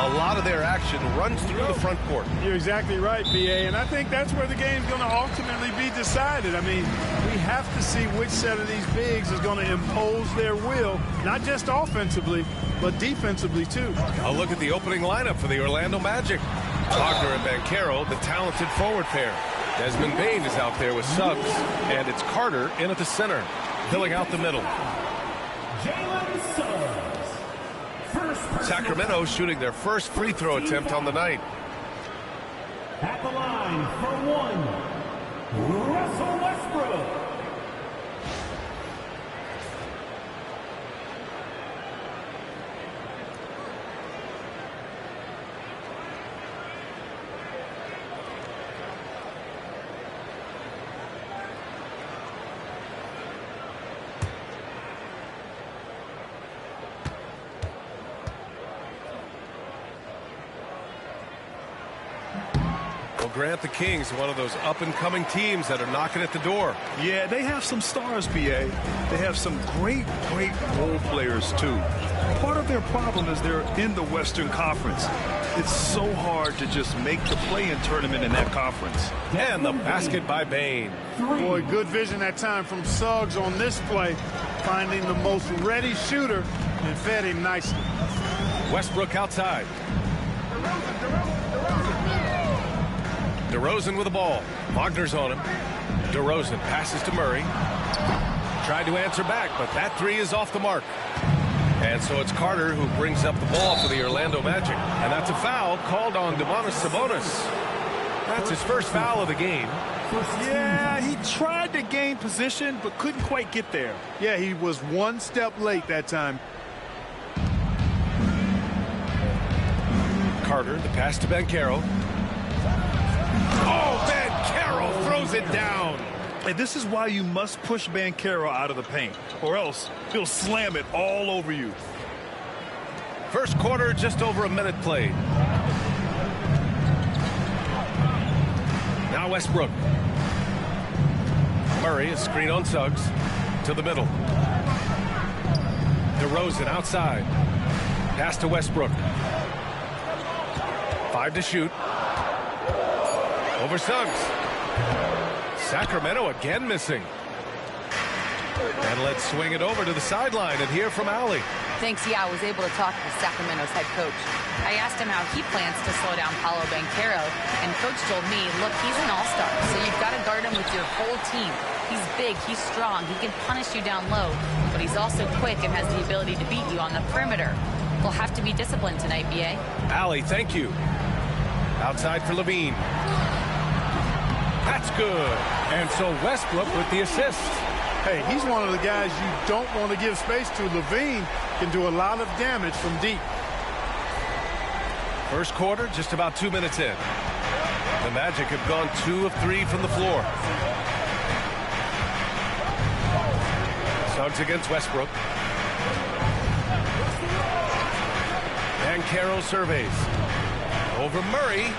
A lot of their action runs through the front court. You're exactly right, B.A., and I think that's where the game's going to ultimately be decided. I mean, we have to see which set of these bigs is going to impose their will, not just offensively, but defensively, too. A look at the opening lineup for the Orlando Magic. Wagner and Banchero, the talented forward pair. Desmond Bane is out there with Suggs, and it's Carter in at the center, filling out the middle. Sacramento shooting their first free throw attempt on the night. At the line for one, Russell Westbrook. Grant the Kings, one of those up-and-coming teams that are knocking at the door. Yeah, they have some stars, B.A. They have some great role players, too. Part of their problem is they're in the Western Conference. It's so hard to just make the play-in tournament in that conference. And the basket by Bane. Boy, good vision that time from Suggs on this play, finding the most ready shooter and fed him nicely. Westbrook outside. DeRozan with the ball. Wagner's on him. DeRozan passes to Murray. Tried to answer back, but that three is off the mark. And so it's Carter who brings up the ball for the Orlando Magic. And that's a foul called on Domantas Sabonis. That's his first foul of the game. Yeah, he tried to gain position, but couldn't quite get there. Yeah, he was one step late that time. Carter, the pass to Banchero. Oh, Banchero throws it down. And this is why you must push Banchero out of the paint, or else he'll slam it all over you. First quarter, just over a minute played. Now Westbrook. Murray, a screen on Suggs. To the middle. DeRozan outside. Pass to Westbrook. 5 to shoot. Over Suggs. Sacramento again missing. And let's swing it over to the sideline and hear from Allie. Thanks. Yeah, I was able to talk to Sacramento's head coach. I asked him how he plans to slow down Paolo Banchero, and coach told me, look, he's an all-star, so you've got to guard him with your whole team. He's big, he's strong, he can punish you down low, but he's also quick and has the ability to beat you on the perimeter. We'll have to be disciplined tonight, B.A. Allie, thank you. Outside for Levine. That's good. And so Westbrook with the assist. Hey, he's one of the guys you don't want to give space to. Levine can do a lot of damage from deep. First quarter, just about 2 minutes in. The Magic have gone 2 of 3 from the floor. Suggs against Westbrook. Banchero surveys. Over Murray,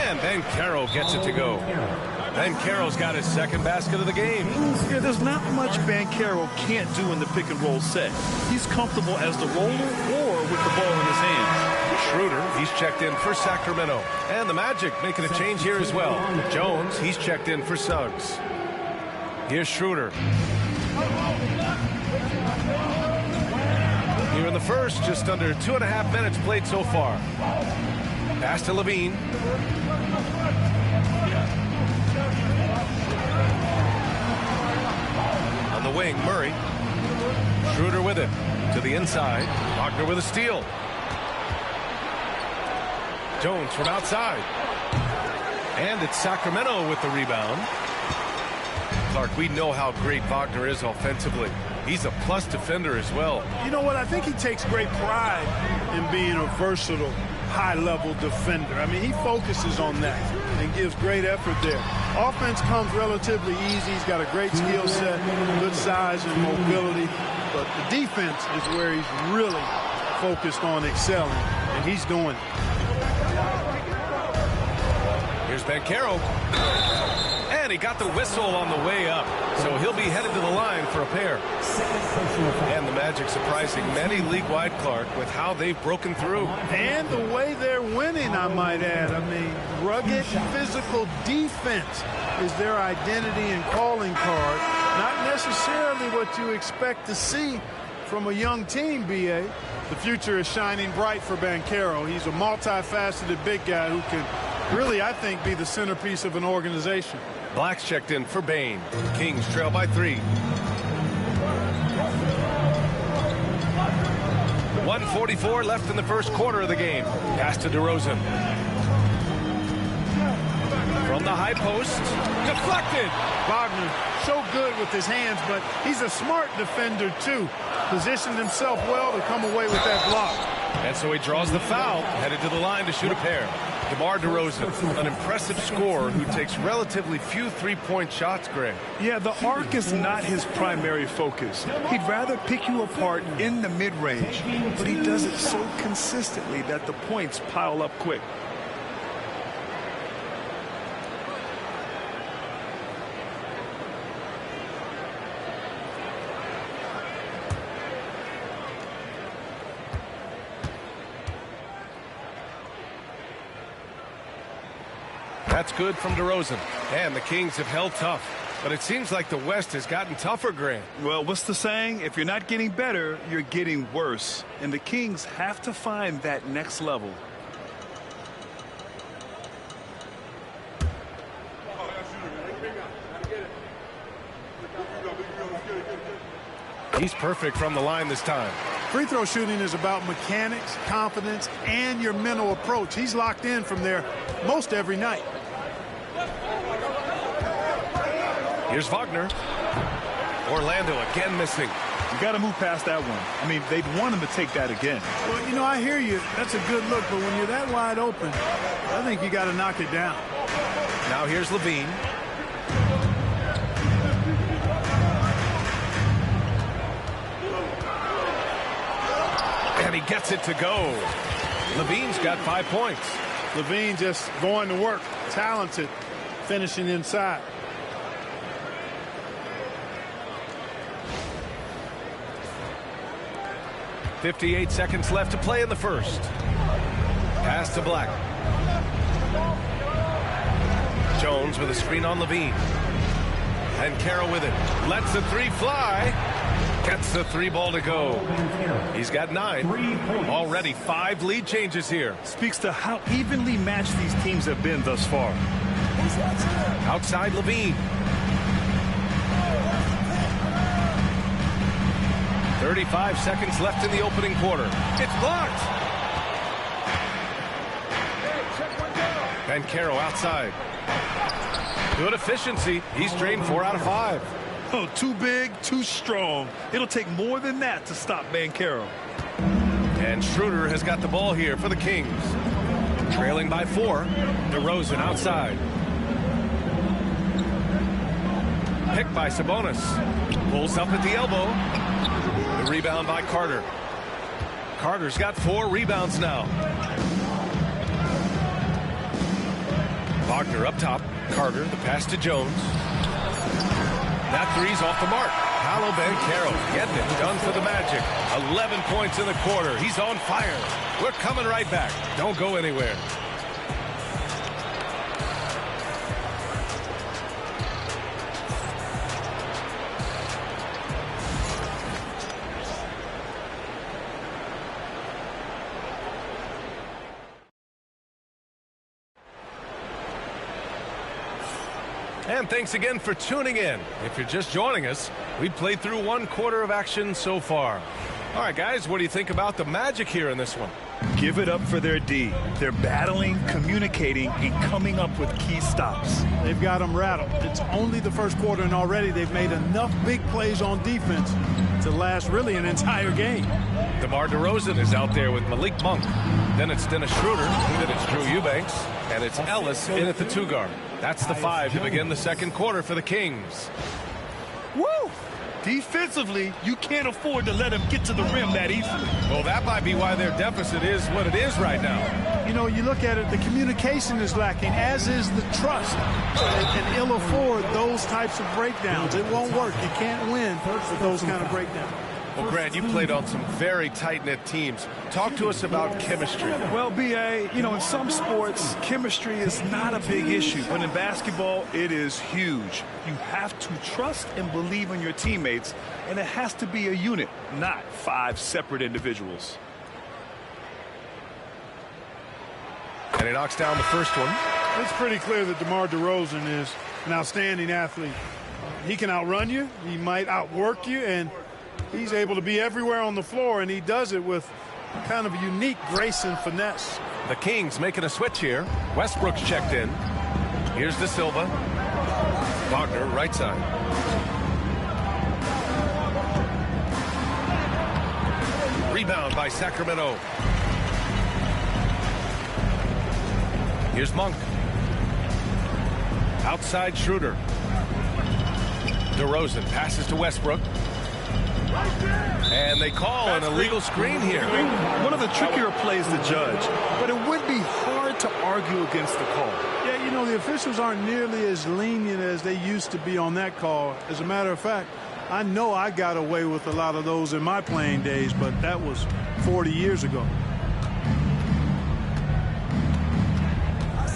and Banchero gets it to go. Banchero's got his second basket of the game. Yeah, there's not much Banchero can't do in the pick-and-roll set. He's comfortable as the roller or with the ball in his hands. Schroeder, he's checked in for Sacramento. And the Magic making a change here as well. Jones, he's checked in for Suggs. Here's Schroeder. Here in the first, just under 2.5 minutes played so far. Pass to Levine. On the wing, Murray. Schroeder with it. To the inside. Wagner with a steal. Jones from outside. And it's Sacramento with the rebound. Clark, we know how great Wagner is offensively. He's a plus defender as well. You know what? I think he takes great pride in being a versatile, high-level defender. I mean, he focuses on that and gives great effort there. Offense comes relatively easy. He's got a great skill set, good size and mobility. But the defense is where he's really focused on excelling, and he's doing it. Here's Banchero. And And he got the whistle on the way up. So he'll be headed to the line for a pair. And the Magic surprising many league-wide, Clark, with how they've broken through. And the way they're winning, I might add. I mean, rugged physical defense is their identity and calling card. Not necessarily what you expect to see from a young team, B.A. The future is shining bright for Banchero. He's a multifaceted big guy who can really, I think, be the centerpiece of an organization. Black's checked in for Bain. Kings trail by 3. 1:44 left in the first quarter of the game. Pass to DeRozan. From the high post. Deflected. Wagner, so good with his hands, but he's a smart defender, too. Positioned himself well to come away with that block. And so he draws the foul, headed to the line to shoot a pair. DeMar DeRozan, an impressive scorer who takes relatively few three-point shots, Greg. Yeah, the arc is not his primary focus. He'd rather pick you apart in the mid-range, but he does it so consistently that the points pile up quick. That's good from DeRozan. And the Kings have held tough. But it seems like the West has gotten tougher, Grant. Well, what's the saying? If you're not getting better, you're getting worse. And the Kings have to find that next level. He's perfect from the line this time. Free throw shooting is about mechanics, confidence, and your mental approach. He's locked in from there most every night. Here's Wagner. Orlando again missing. You got to move past that one. I mean, they'd want him to take that again. Well, you know, I hear you. That's a good look, but when you're that wide open, I think you got to knock it down. Now here's Levine. And he gets it to go. Levine's got 5 points. Levine just going to work. Talented. Finishing inside. .58 seconds left to play in the first. Pass to Black. Jones with a screen on Levine. And Carroll with it. Lets the three fly. Gets the three ball to go. He's got 9. Already 5 lead changes here. Speaks to how evenly matched these teams have been thus far. Outside Levine. 35 seconds left in the opening quarter. It's blocked. Banchero outside. Good efficiency. He's drained 4 out of 5. Oh, too big, too strong. It'll take more than that to stop Banchero. And Schroeder has got the ball here for the Kings. Trailing by 4. DeRozan outside. Picked by Sabonis. Pulls up at the elbow. The rebound by Carter. Carter's got 4 rebounds now. Wagner up top. Carter, the pass to Jones. That three's off the mark. Paolo Banchero getting it done for the Magic. 11 points in the quarter. He's on fire. We're coming right back. Don't go anywhere. And thanks again for tuning in. If you're just joining us, we've played through 1 quarter of action so far. All right, guys, what do you think about the Magic here in this one? Give it up for their D. They're battling, communicating, and coming up with key stops. They've got them rattled. It's only the first quarter, and already they've made enough big plays on defense to last really an entire game. DeMar DeRozan is out there with Malik Monk. Then it's Dennis Schroeder. Then it's Drew Eubanks. And it's Ellis in at the 2 guard. That's the 5 to begin the second quarter for the Kings. Woo! Defensively, you can't afford to let him get to the rim that easily. Well, that might be why their deficit is what it is right now. You know, you look at it, the communication is lacking, as is the trust. And ill afford those types of breakdowns. It won't work. You can't win with those kind of breakdowns. Well, Grant, you played on some very tight-knit teams. Talk to us about chemistry. Well, B.A., you know, in some sports, chemistry is not a big issue. But in basketball, it is huge. You have to trust and believe in your teammates, and it has to be a unit, not 5 separate individuals. And he knocks down the first one. It's pretty clear that DeMar DeRozan is an outstanding athlete. He can outrun you. He might outwork you, and he's able to be everywhere on the floor, and he does it with kind of a unique grace and finesse. The Kings making a switch here. Westbrook's checked in. Here's De Silva. Wagner, right side. Rebound by Sacramento. Here's Monk. Outside Schroeder. DeRozan passes to Westbrook. And they call an illegal screen here. One of the trickier plays to judge, but it would be hard to argue against the call. Yeah, you know, the officials aren't nearly as lenient as they used to be on that call. As a matter of fact, I know I got away with a lot of those in my playing days, but that was 40 years ago.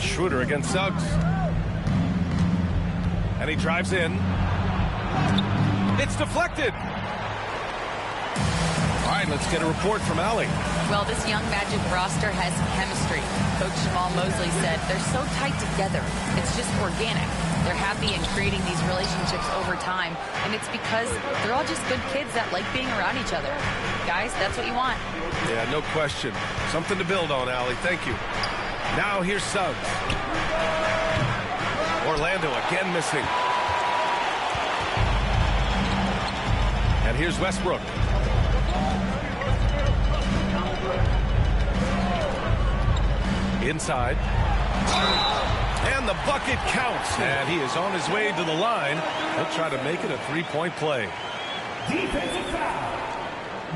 Schroeder against Suggs. And he drives in. It's deflected. All right, let's get a report from Allie. Well, this young Magic roster has chemistry. Coach Jamal Mosley said they're so tight together. It's just organic. They're happy in creating these relationships over time, and it's because they're all just good kids that like being around each other. Guys, that's what you want. Yeah, no question. Something to build on, Allie. Thank you. Now here's Suggs. Orlando again missing. And here's Westbrook. Inside. And the bucket counts. And he is on his way to the line. He'll try to make it a three-point play. Defensive foul.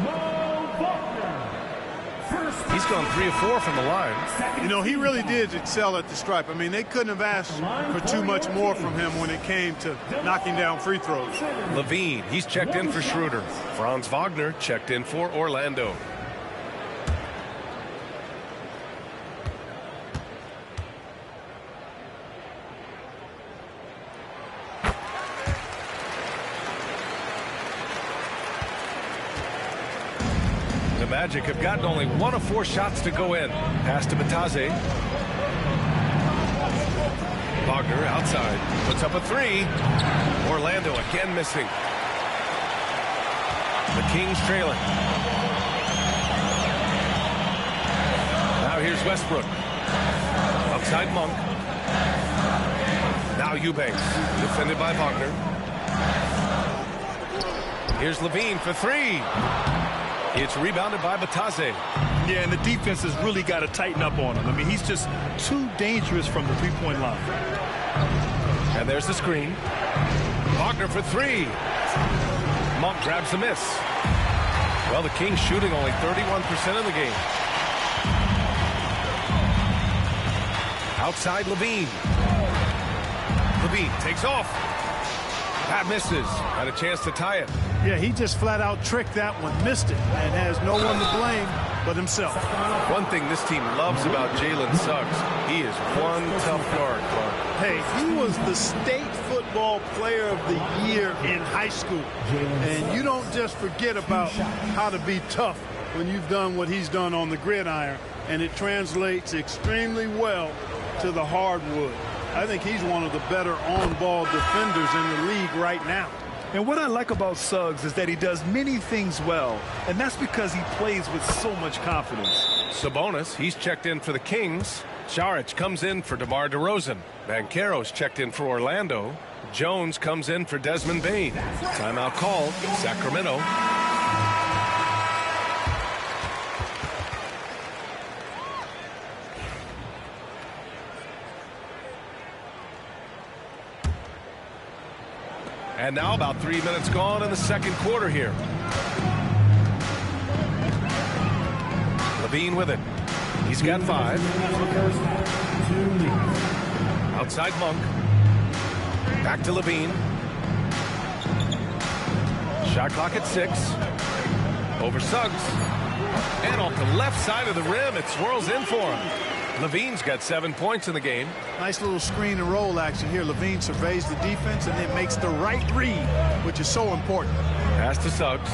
Mo Wagner. He's gone 3 of 4 from the line. You know, he really did excel at the stripe. I mean, they couldn't have asked for too much more from him when it came to knocking down free throws. Levine, he's checked in for Schroeder. Franz Wagner checked in for Orlando. The Magic have gotten only 1 of 4 shots to go in. Pass to Batase. Wagner outside. Puts up a 3. Orlando again missing. The Kings trailing. Now here's Westbrook. Outside Monk. Now Eubanks. Defended by Wagner. Here's Levine for 3. It's rebounded by Batase. Yeah, and the defense has really got to tighten up on him. I mean, he's just too dangerous from the three-point line. And there's the screen. Wagner for 3. Monk grabs the miss. Well, the Kings shooting only 31% of the game. Outside Levine. Levine takes off. That misses. Had a chance to tie it. Yeah, he just flat out tricked that one, missed it, and has no one to blame but himself. One thing this team loves about Jalen Suggs, he is one tough guard, Clark. Hey, he was the state football player of the year in high school. And you don't just forget about how to be tough when you've done what he's done on the gridiron, and it translates extremely well to the hardwood. I think he's one of the better on-ball defenders in the league right now. And what I like about Suggs is that he does many things well, and that's because he plays with so much confidence. Sabonis, he's checked in for the Kings. Saric comes in for DeMar DeRozan. Banchero's checked in for Orlando. Jones comes in for Desmond Bane. Timeout called, Sacramento. And now about 3 minutes gone in the second quarter here. Levine with it. He's got 5. Outside Monk. Back to Levine. Shot clock at 6. Over Suggs. And off the left side of the rim, it swirls in for him. Levine's got 7 points in the game. Nice little screen and roll action here. Levine surveys the defense and then makes the right read, which is so important. Pass to Suggs.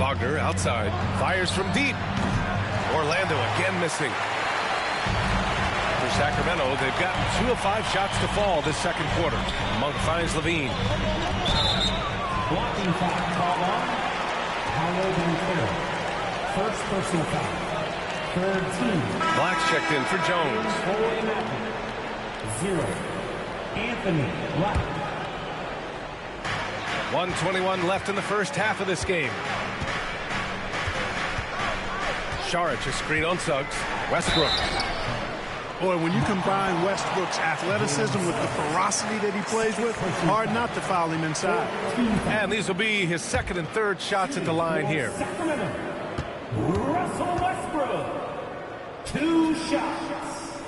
Wagner outside. Fires from deep. Orlando again missing. For Sacramento, they've gotten 2 of 5 shots to fall this second quarter. Monk finds Levine. Blocking foul called on Paolo Banchero. First personal foul. Third team. Black's checked in for Jones. 0. Anthony Black. 1:21 left in the first half of this game. Šarić a screen on Suggs. Westbrook. Boy, when you combine Westbrook's athleticism with the ferocity that he plays with, hard not to foul him inside. And these will be his second and third shots at the line here. Sacramento. Russell Westbrook. 2 shots.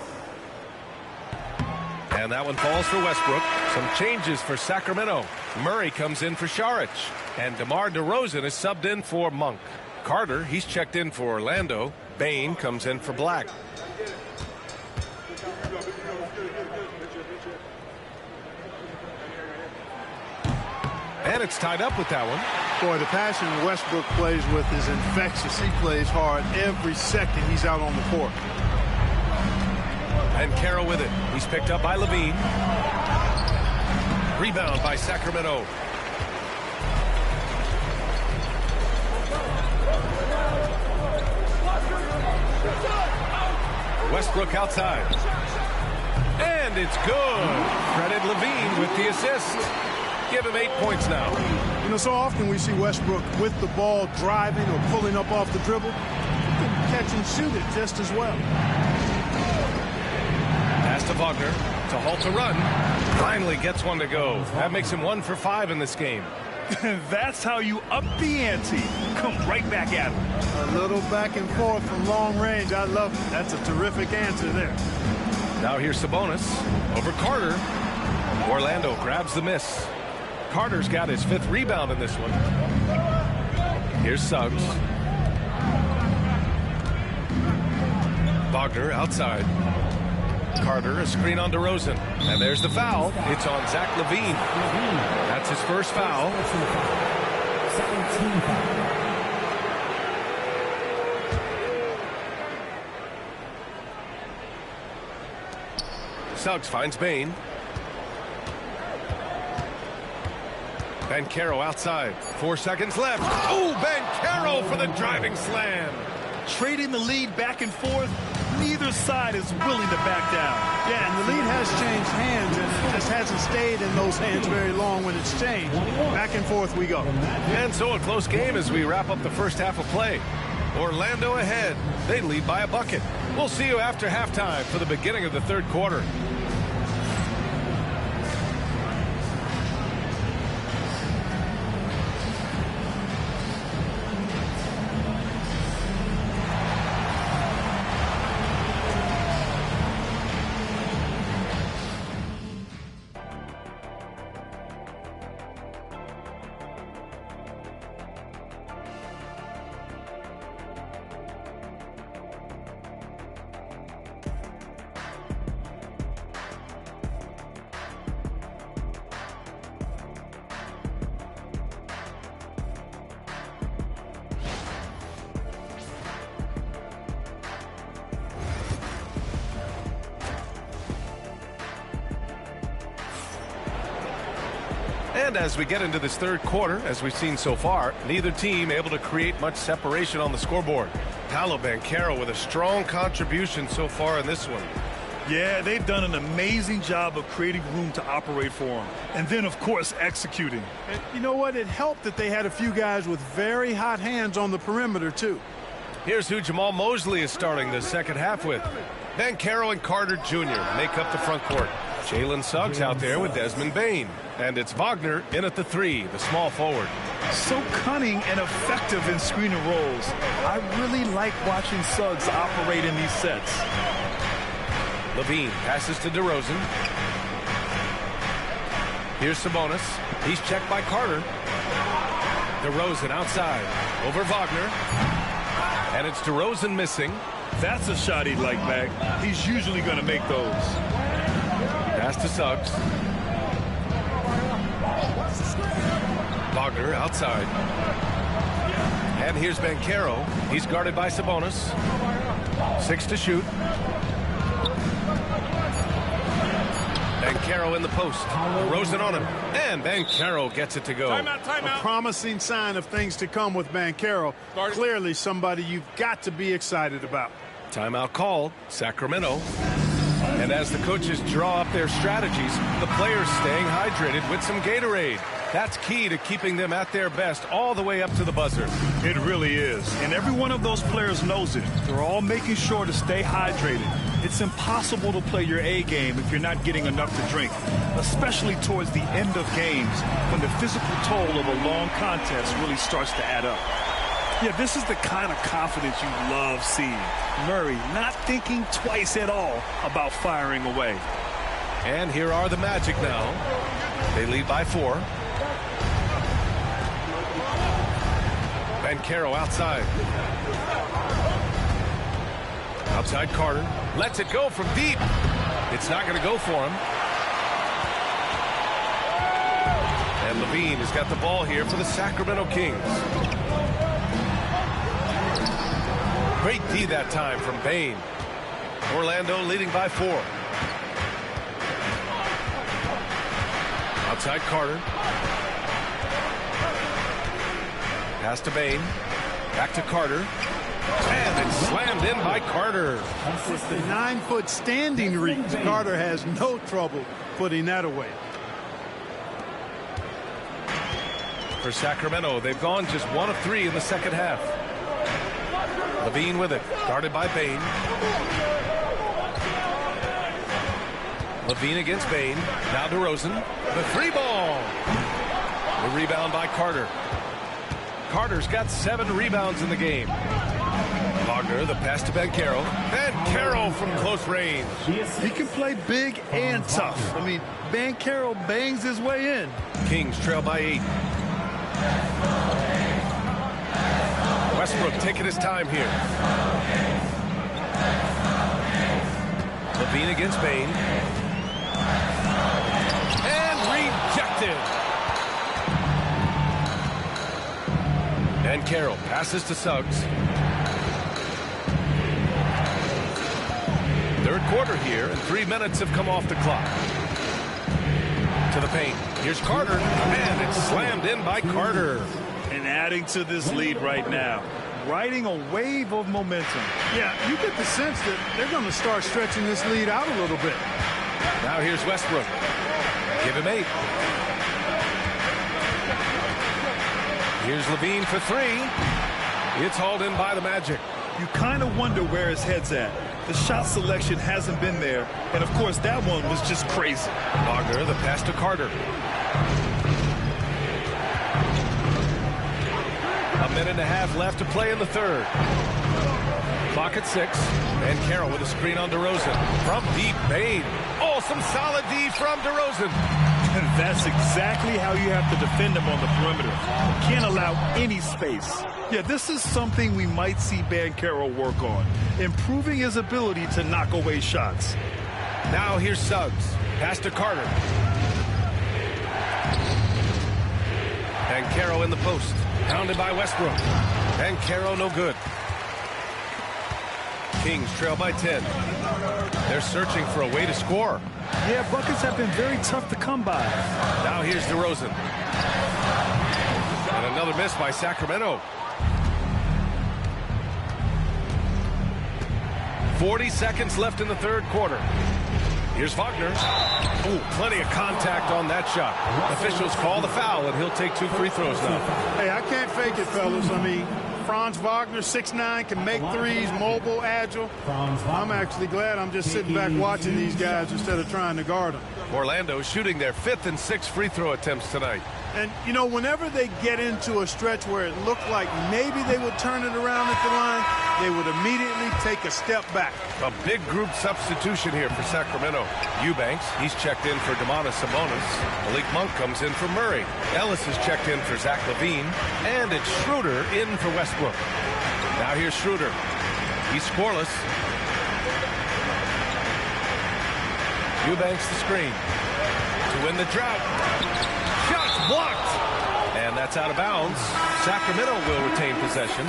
And that one falls for Westbrook. Some changes for Sacramento. Murray comes in for Šarić. And DeMar DeRozan is subbed in for Monk. Carter, he's checked in for Orlando. Bane comes in for Black. And it's tied up with that one. Boy, the passion Westbrook plays with is infectious. He plays hard every second he's out on the court. And Carroll with it. He's picked up by Levine. Rebound by Sacramento. Westbrook outside. And it's good. Credit Levine with the assist. Give him 8 points now. You know, so often we see Westbrook with the ball driving or pulling up off the dribble. He can catch and shoot it just as well. Pass to Wagner to halt the run. Finally gets one to go. That makes him 1 for 5 in this game. That's how you up the ante. Come right back at him. A little back and forth from long range. I love it. That's a terrific answer there. Now here's Sabonis over Carter. Orlando grabs the miss. Carter's got his 5th rebound in this one. Here's Suggs. Wagner outside. Carter a screen on DeRozan. And there's the foul. It's on Zach Levine. That's his first foul. 17 foul. Suggs finds Bane. Banchero outside. 4 seconds left. Oh, Banchero for the driving slam. Trading the lead back and forth. Neither side is willing to back down. Yeah, and the lead has changed hands, and it just hasn't stayed in those hands very long when it's changed. Back and forth we go. And so a close game as we wrap up the first half of play. Orlando ahead. They lead by a bucket. We'll see you after halftime for the beginning of the third quarter. And as we get into this third quarter, as we've seen so far, neither team able to create much separation on the scoreboard. Paolo Banchero with a strong contribution so far in this one. Yeah, they've done an amazing job of creating room to operate for him. And then, of course, executing. And you know what? It helped that they had a few guys with very hot hands on the perimeter, too. Here's who Jamal Mosley is starting the second half with. Banchero and Carter Jr. make up the front court. Jalen Suggs out there with Desmond Bane. And it's Wagner in at the 3, the small forward. So cunning and effective in screening roles. I really like watching Suggs operate in these sets. Levine passes to DeRozan. Here's Sabonis. He's checked by Carter. DeRozan outside over Wagner. And it's DeRozan missing. That's a shot he'd like back. He's usually going to make those. Pass to Suggs. Wagner outside. And here's Banchero. He's guarded by Sabonis. 6 to shoot. Banchero in the post. Rosen on him. And Banchero gets it to go. A promising sign of things to come with Banchero. Clearly somebody you've got to be excited about. Timeout called. Sacramento. And as the coaches draw up their strategies, the players staying hydrated with some Gatorade. That's key to keeping them at their best all the way up to the buzzer. It really is. And every one of those players knows it. They're all making sure to stay hydrated. It's impossible to play your A game if you're not getting enough to drink, especially towards the end of games when the physical toll of a long contest really starts to add up. Yeah, this is the kind of confidence you love seeing. Murray not thinking twice at all about firing away. And here are the Magic now. They lead by 4. Banchero outside. Outside Carter. Lets it go from deep. It's not going to go for him. And Levine has got the ball here for the Sacramento Kings. Great D that time from Bane. Orlando leading by 4. Outside Carter. Pass to Bane. Back to Carter. And it's slammed in by Carter. With the 9-foot standing reach, Carter has no trouble putting that away. For Sacramento, they've gone just 1 of 3 in the second half. Levine with it, guarded by Bane. Levine against Bane. Now DeRozan. The 3-ball. The rebound by Carter. Carter's got 7 rebounds in the game. Wagner, the pass to Banchero. Banchero from close range. He can play big and tough. I mean, Banchero bangs his way in. Kings trail by 8. Westbrook taking his time here. Levine against Bane. And rejected. And Carroll passes to Suggs. Third quarter here, and 3 minutes have come off the clock. To the paint. Here's Carter, and it's slammed in by Carter. And adding to this lead right now. Riding a wave of momentum. Yeah, you get the sense that they're going to start stretching this lead out a little bit. Now here's Westbrook. Give him 8. Here's Levine for 3. It's hauled in by the Magic. You kind of wonder where his head's at. The shot selection hasn't been there. And, of course, that one was just crazy. Wagner, the pass to Carter. A minute and a half left to play in the third. Clock at 6. And Carroll with a screen on DeRozan. From deep, Bane. Oh, some solid D from DeRozan. And that's exactly how you have to defend him on the perimeter. Can't allow any space. Yeah, this is something we might see Banchero work on. Improving his ability to knock away shots. Now here's Suggs. Pass to Carter. Banchero in the post. Pounded by Westbrook. Banchero no good. Kings trail by 10. They're searching for a way to score. Yeah, buckets have been very tough to come by. Now here's DeRozan. And another miss by Sacramento. 40 seconds left in the third quarter. Here's Wagner. Ooh, plenty of contact on that shot. Officials call the foul, and he'll take 2 free throws now. Hey, I can't fake it, fellas. I mean, Franz Wagner, 6'9", can make threes, mobile, agile. I'm actually glad I'm just sitting back watching these guys instead of trying to guard them. Orlando shooting their 5th and 6th free throw attempts tonight. And, you know, whenever they get into a stretch where it looked like maybe they would turn it around at the line, they would immediately take a step back. A big group substitution here for Sacramento. Eubanks, he's checked in for Domantas Sabonis. Malik Monk comes in for Murray. Ellis is checked in for Zach LaVine. And it's Schroeder in for Westbrook. Now here's Schroeder. He's scoreless. Eubanks the screen to win the drought. Shots blocked. And that's out of bounds. Sacramento will retain possession.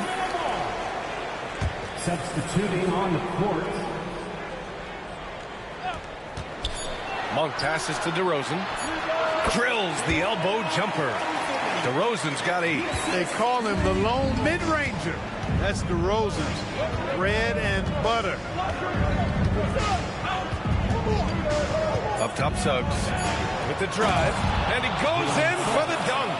Substituting on the court. Monk passes to DeRozan. Drills the elbow jumper. DeRozan's got 8. They call him the lone mid-ranger. That's DeRozan's bread and butter. Up top, Suggs with the drive, and he goes in for the dunk.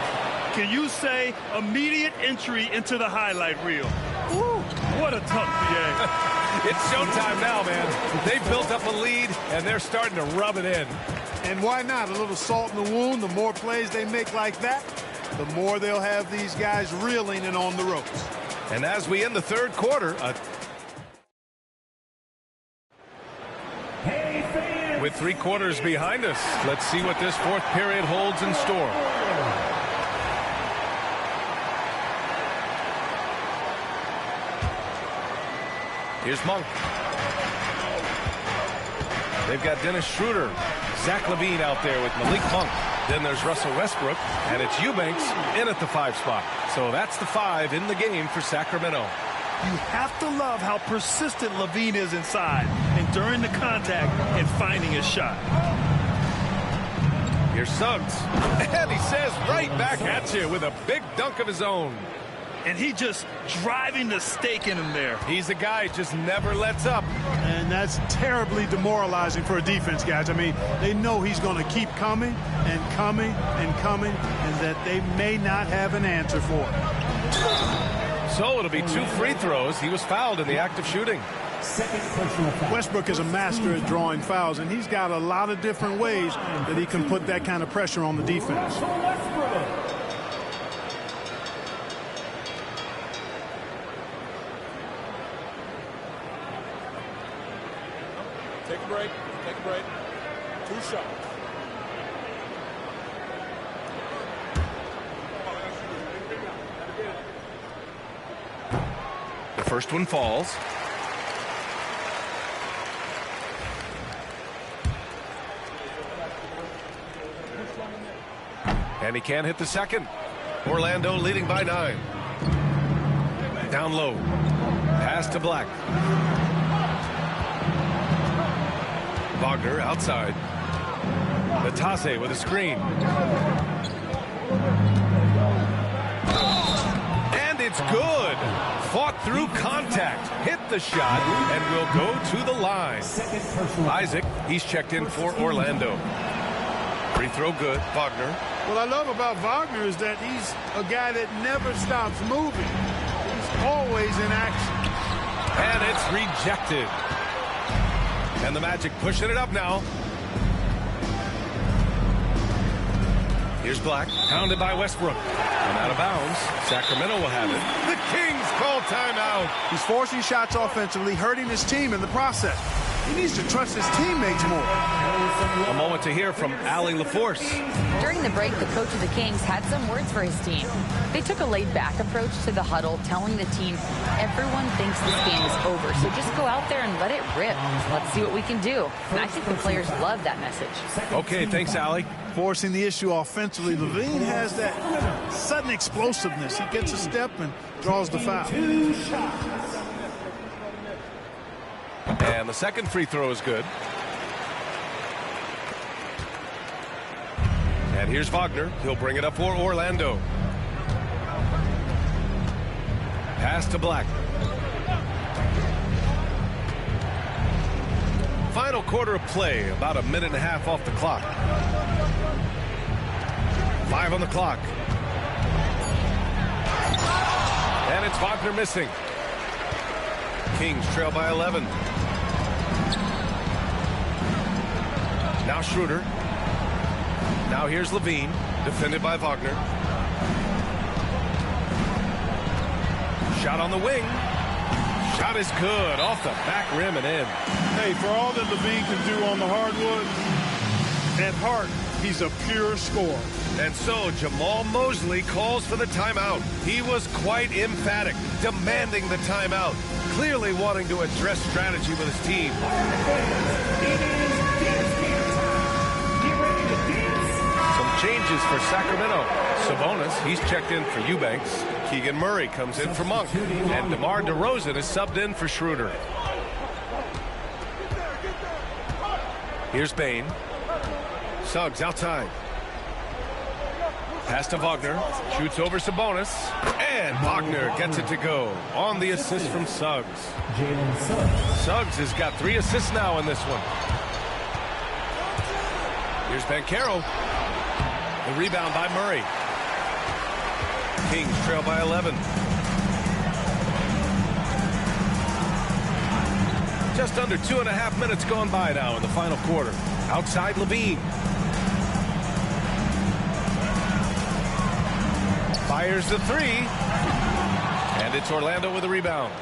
Can you say immediate entry into the highlight reel? Woo, what a tough BA. It's showtime now, man. They built up a lead, and they're starting to rub it in. And why not? A little salt in the wound. The more plays they make like that, the more they'll have these guys reeling and on the ropes. And as we end the 3rd quarter, with 3 quarters behind us, let's see what this 4th period holds in store. Here's Monk. They've got Dennis Schroeder, Zach LaVine out there with Malik Monk. Then there's Russell Westbrook, and it's Eubanks in at the 5 spot. So that's the 5 in the game for Sacramento. You have to love how persistent LaVine is inside and during the contact and finding his shot. Here's Suggs, and he says right back at you with a big dunk of his own. And he just driving the stake in him there. He's a guy who just never lets up. And that's terribly demoralizing for a defense, guys. I mean, they know he's going to keep coming and coming and coming, and that they may not have an answer for it. So it'll be 2 free throws. He was fouled in the act of shooting. Westbrook is a master at drawing fouls, and he's got a lot of different ways that he can put that kind of pressure on the defense. Take a break. Take a break. 2 shots. The first one falls. And he can't hit the second. Orlando leading by 9. Down low. Pass to Black. Wagner outside. Natase with a screen. And it's good. Fought through contact. Hit the shot and will go to the line. Isaac, he's checked in for Orlando. Free throw good. Wagner. What I love about Wagner is that he's a guy that never stops moving. He's always in action. And it's rejected. And the Magic pushing it up now. Here's Black, pounded by Westbrook. And out of bounds, Sacramento will have it. The Kings call timeout. He's forcing shots offensively, hurting his team in the process. He needs to trust his teammates more. A moment to hear from Allie LaForce. During the break, the coach of the Kings had some words for his team. They took a laid-back approach to the huddle, telling the team, everyone thinks this game is over, so just go out there and let it rip. Let's see what we can do. And I think the players love that message. Okay, thanks, Allie. Forcing the issue offensively, LaVine has that sudden explosiveness. He gets a step and draws the foul. And the second free throw is good. And here's Wagner. He'll bring it up for Orlando. Pass to Black. Final quarter of play, about a minute and a half off the clock. 5 on the clock. And it's Wagner missing. Kings trail by 11. Now Schroeder. Now here's Levine, defended by Wagner. Shot on the wing. Shot is good, off the back rim and in. Hey, for all that Levine can do on the hardwood, at heart, he's a pure scorer. And so Jamal Mosley calls for the timeout. He was quite emphatic, demanding the timeout, clearly wanting to address strategy with his team. Some changes for Sacramento. Sabonis, he's checked in for Eubanks. Keegan Murray comes in for Monk. And DeMar DeRozan is subbed in for Schroeder. Here's Bane. Suggs outside. Pass to Wagner. Shoots over Sabonis. And Wagner gets it to go on the assist from Suggs. Suggs has got 3 assists now in this one. Here's Banchero. The rebound by Murray. Kings trail by 11. Just under 2.5 minutes gone by now in the final quarter. Outside Levine. Fires the 3. And it's Orlando with a rebound.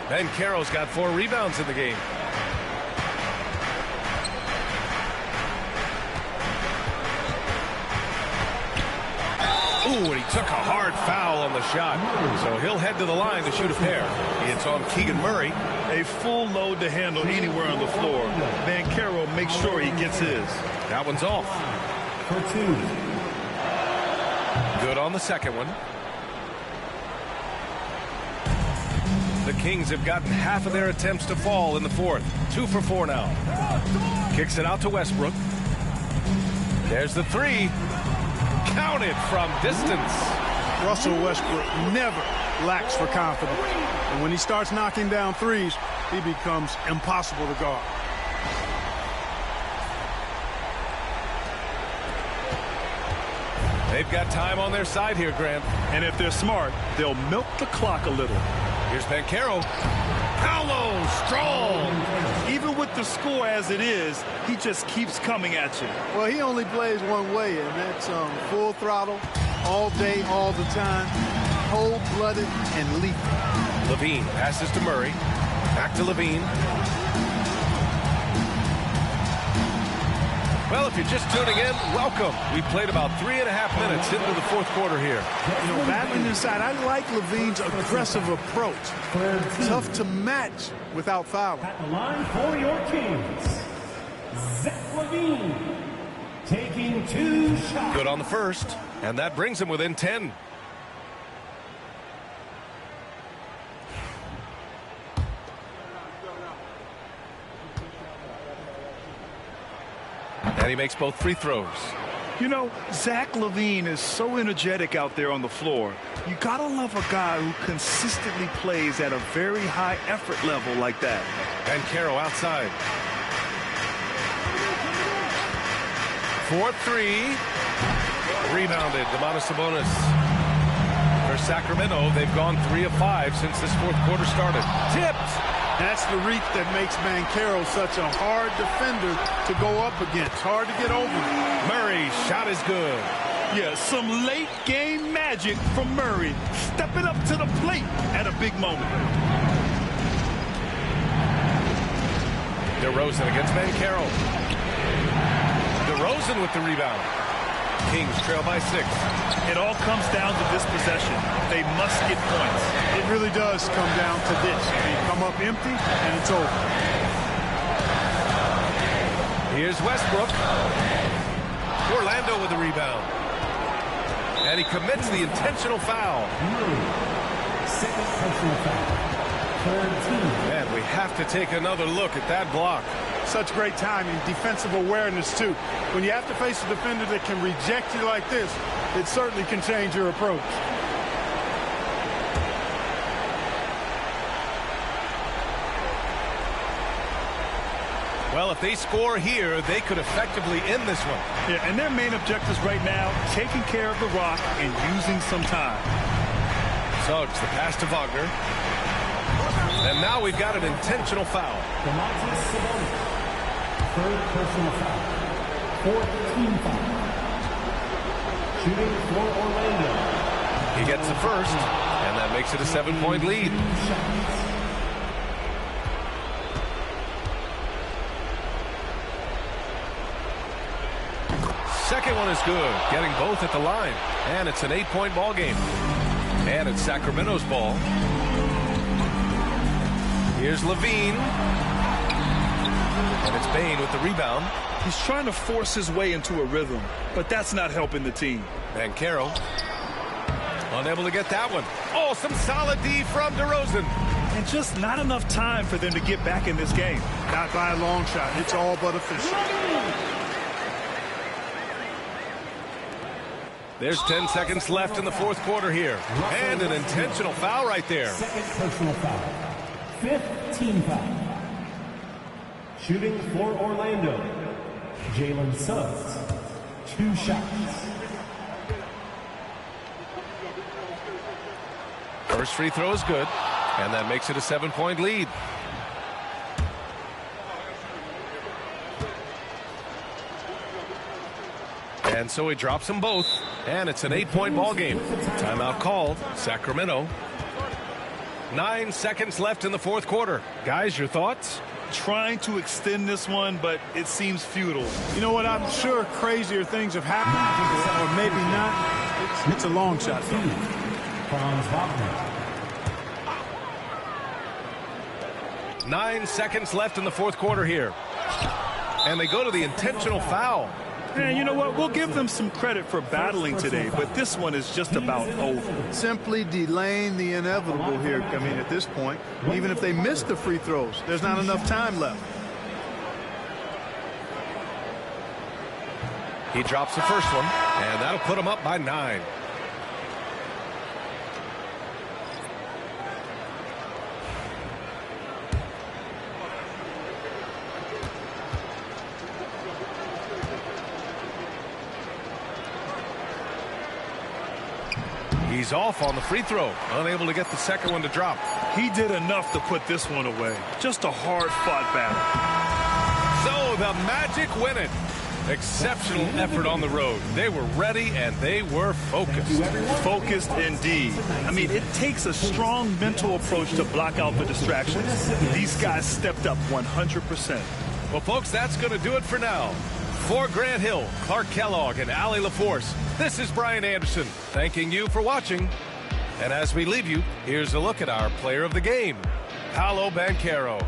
Banchero's got 4 rebounds in the game. Ooh, and he took a hard foul on the shot. So he'll head to the line to shoot a pair. It's on Keegan Murray. A full load to handle anywhere on the floor. Banchero makes sure he gets his. That one's off. For 2. Good on the second one. The Kings have gotten half of their attempts to fall in the fourth. 2 for 4 now. Kicks it out to Westbrook. There's the 3. Counted from distance. Russell Westbrook never lacks for confidence. And when he starts knocking down threes, he becomes impossible to guard. They've got time on their side here, Grant. And if they're smart, they'll milk the clock a little. Here's Banchero. Paolo, strong. Even with the score as it is, he just keeps coming at you. Well, he only plays one way, and that's full throttle, all day, all the time, cold-blooded and lethal. Levine passes to Murray. Back to Levine. Well, if you're just tuning in, welcome. We played about 3.5 minutes into the fourth quarter here. You know, battling inside, I like Levine's aggressive approach. Tough to match without fouling. At the line for your Kings, Zach Levine taking 2 shots. Good on the first, and that brings him within 10. And he makes both free throws. You know, Zach Levine is so energetic out there on the floor. You gotta love a guy who consistently plays at a very high effort level like that. Banchero outside. 4-3. Rebounded. Domantas Sabonis. For Sacramento, they've gone 3 of 5 since this fourth quarter started. Tipped. That's the reach that makes Banchero such a hard defender to go up against. Hard to get over. Murray's shot is good. Yeah, some late game magic from Murray. Stepping up to the plate at a big moment. DeRozan against Banchero. DeRozan with the rebound. Kings trail by 6. It all comes down to this possession. They must get points. It really does come down to this. They come up empty, and it's over. Here's Westbrook. Orlando with the rebound. And he commits the intentional foul. Second personal foul. Third team. And we have to take another look at that block. Such great timing, defensive awareness, too. When you have to face a defender that can reject you like this, it certainly can change your approach. Well, if they score here, they could effectively end this one. Yeah, and their main objectives right now, taking care of the rock and using some time. Suggs, the pass to Wagner. And now we've got an intentional foul. Demontis Sabonis. Third personal foul. Fourth team foul. Shooting for Orlando. He gets the first, and that makes it a 7-point lead. Second one is good, getting both at the line. And it's an 8-point ball game. And it's Sacramento's ball. Here's Levine. And it's Bane with the rebound. He's trying to force his way into a rhythm, but that's not helping the team. Banchero unable to get that one. Oh, some solid D from DeRozan. And just not enough time for them to get back in this game. Not by a long shot. It's all but official. There's 10 seconds left in the fourth quarter here. And an intentional foul right there. Second personal foul. Fifth team foul. Shooting for Orlando. Jalen Suggs. 2 shots. First free throw is good. And that makes it a 7-point lead. And so he drops them both. And it's an 8-point ball game. Timeout called. Sacramento. 9 seconds left in the fourth quarter. Guys, your thoughts? Trying to extend this one, but it seems futile. You know what? I'm sure crazier things have happened, or maybe not. It's a long shot, though. Franz Wagner. 9 seconds left in the fourth quarter here. And they go to the intentional foul. And you know what? We'll give them some credit for battling today, but this one is just about over. Simply delaying the inevitable here. I mean, at this point, even if they miss the free throws, there's not enough time left. He drops the first one, and that'll put him up by 9. He's off on the free throw, unable to get the second one to drop. He did enough to put this one away. Just a hard-fought battle. So the Magic win it. Exceptional effort on the road. They were ready and they were focused. Focused indeed. I mean, it takes a strong mental approach to block out the distractions. These guys stepped up 100%. Well, folks, that's going to do it for now. For Grant Hill, Clark Kellogg, and Allie LaForce, this is Brian Anderson thanking you for watching. And as we leave you, here's a look at our player of the game, Paolo Banchero.